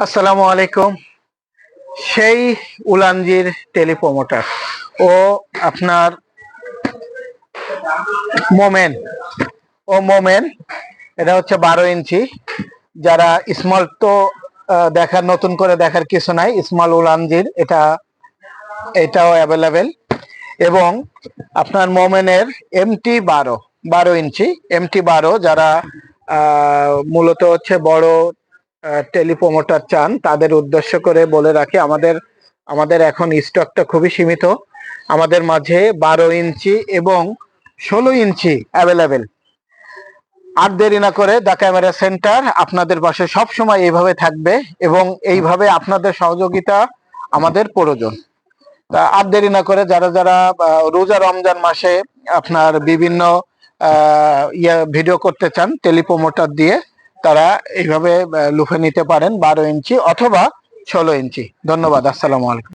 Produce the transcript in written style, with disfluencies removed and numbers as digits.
আসসালামু আলাইকুম। সেই উলানজির টেলিপ্রোমোটার ও আপনার মোমেন মোমেন, এটা হচ্ছে 12 ইঞ্চি। যারা স্মল তো দেখার, নতুন করে দেখার কিছু নাই, স্মল উলানজির এটাও অ্যাভেলেবেল। এবং আপনার মোমেনের MT12 12 ইঞ্চি, MT12 যারা মূলত হচ্ছে বড় টেলিপ্রোমোটার চান তাদের উদ্দেশ্য করে বলে রাখি, আমাদের এখন স্টকটা খুবই সীমিত। আমাদের মাঝে 12 ইঞ্চি এবং 16 ইঞ্চি অ্যাভেলেবেল। আর দেরি না করে দ্য ক্যামেরা সেন্টার আপনাদের পাশে সব সময় এইভাবে থাকবে এবং এইভাবে আপনাদের সহযোগিতা আমাদের প্রয়োজন। তা আর দেরি না করে যারা যারা রোজা রমজান মাসে আপনার বিভিন্ন ভিডিও করতে চান টেলিপ্রোমোটার দিয়ে, তারা এইভাবে লুফে নিতে পারেন 12 ইঞ্চি অথবা 16 ইঞ্চি। ধন্যবাদ। আসসালামু আলাইকুম।